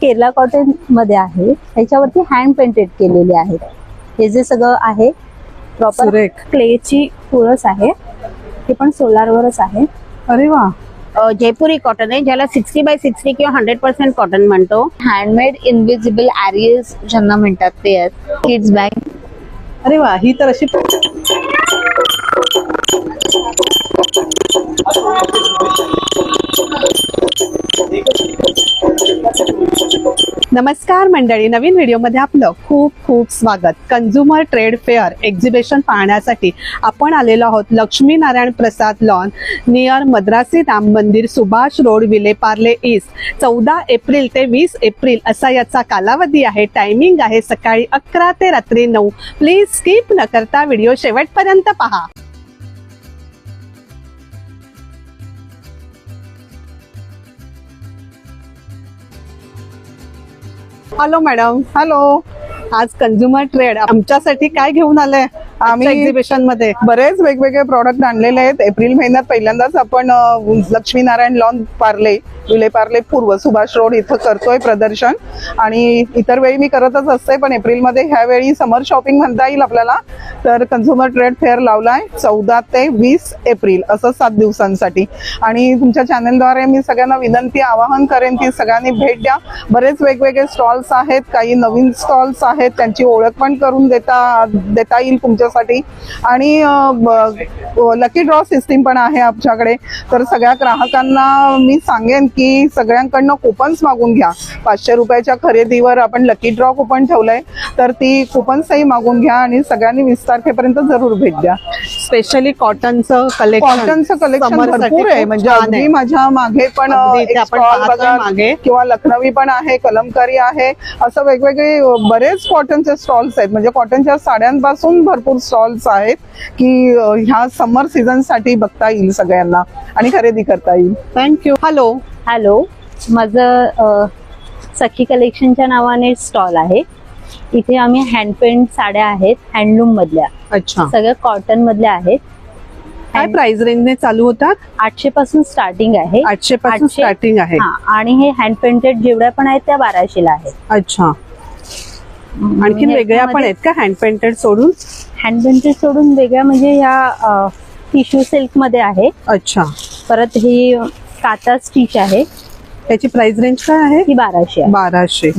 Kerala cotton मध्ये आहे, त्याच्यावरती हँड पेंटेड केलेले आहेत. हे जे सगळं आहे प्रॉपर क्लेची फुरस आहे, हे पण सोलार वरच आहे. अरे वा, जयपुरी कॉटन आहे, ज्याला 60x60 किंवा 100% कॉटन म्हणतो. हँडमेड इनविजिबल एरियल्स ज्यांना म्हणतात ते आहेत. Kids bag. अरे वा, ही तर अशी नमस्कार मंडळी, नवीन व्हिडिओमध्ये आपलं खूप खूप स्वागत. कंझ्युमर ट्रेड फेअर एक्झिबिशन पाहण्यासाठी आपण आलेलो आहोत लक्ष्मीनारायण प्रसाद लॉन नियर मद्रासी राम मंदिर, Subhash road, Vile Parle east. 14 April ते 20 एप्रिल असा याचा कालावधी आहे. टायमिंग आहे सकाळी 11 ते रात्री 9. प्लीज स्किप न करता व्हिडिओ शेवटपर्यंत पहा. Hello madam. हॅलो. आज कंझ्युमर ट्रेड आमच्यासाठी काय घेऊन आलंय आम्ही एक्झिबिशन मध्ये? बरेच वेगवेगळे प्रॉडक्ट आणलेले आहेत. एप्रिल महिन्यात पहिल्यांदाच आपण लक्ष्मीनारायण लॉन पार्ले, विले पार्ले पूर्व, सुभाष रोड इथं करतोय प्रदर्शन. आणि इतर वेळी मी करतच असते, पण एप्रिलमध्ये ह्यावेळी समर शॉपिंग म्हणता येईल आपल्याला. तर कंझ्युमर ट्रेड फेअर लावलाय 14 ते 20 एप्रिल असं 7 दिवसांसाठी. आणि तुमच्या चॅनलद्वारे मी सगळ्यांना विनंती, आवाहन करेन की सगळ्यांनी भेट द्या. बरेच वेगवेगळे स्टॉल्स आहेत, काही नवीन स्टॉल्स आहेत, त्यांची ओळख पण करून देता येईल तुमच्यासाठी. आणि लकी ड्रॉ सिस्टीम पण आहे आमच्याकडे. तर सगळ्या ग्राहकांना मी सांगेन की सगळ्यांकडनं कुपन्स मागून घ्या. 500 रुपयाच्या खरेदीवर आपण लकी ड्रॉ कुपन ठेवलंय, तर ती कुपन्सही मागून घ्या आणि सगळ्यांनी 20 तारखेपर्यंत जरूर भेट द्या. स्पेशली कॉटनचं कलेक्शन भरपूर आहे. म्हणजे अगदी माझ्या मागे पण एक स्टॉल बघा, किंवा लखनवी पण आहे, कलमकारी आहे, असं वेगवेगळे बरेच कॉटनचे स्टॉल्स आहेत. म्हणजे कॉटनच्या साड्यांपासून भरपूर स्टॉल्स आहेत की ह्या समर सीझन साठी बघता येईल सगळ्यांना आणि खरेदी करता येईल. थँक्यू. हॅलो. हॅलो, माझं सखी कलेक्शनच्या नावाने स्टॉल आहे. इथे आम्ही हँडपेंट साड्या आहेत, हँडलूम मधल्या. अच्छा. सगळ्या कॉटन मधल्या आहेत. काय प्राइस रेंजने चालू होतात? 800 पासून स्टार्टिंग आहे. 800 पासून स्टार्टिंग आहे. आणि हे हँड पेंटेड जेवढ्या पण आहेत त्या 1200 ला आहेत. अच्छा. आणखीन वेगळ्या पण आहेत का हँड पेंटेड सोडून? हँड पेंटेड सोडून वेगळ्या म्हणजे ह्या टिश्यू सिल्क मध्ये आहे. अच्छा. परत ही काता स्टिच आहे, त्याची प्राइस रेंज काय आहे? ही 1200 आहे. 1200.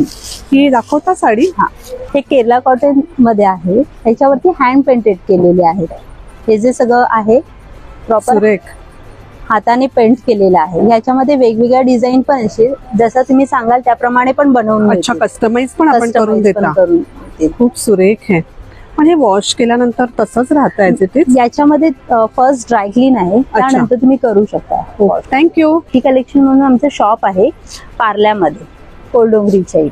ही दाखवता साडी? हा, हे केरला कॉटन मध्ये आहे, त्याच्यावरती हँड पेंटेड केलेले आहेत. हे जे सगळं आहे प्रॉपर हाताने पेंट केलेलं आहे. ह्याच्यामध्ये वेगवेगळ्या डिझाईन पण असेल, जसं तुम्ही सांगाल त्याप्रमाणे पण बनवून. अच्छा, कस्टमाइज पण आपण करून देता. खूप सुरेख आहे. पण हे वॉश केल्यानंतर तसंच राहतं ऍज इट इज? याच्यामध्ये फर्स्ट ड्राय क्लीन आहे, त्यानंतर तुम्ही करू शकता. थँक्यू. ही कलेक्शन म्हणून आमचं शॉप आहे पार्ल्यामध्ये, कोलडोंगरीच्या इथे.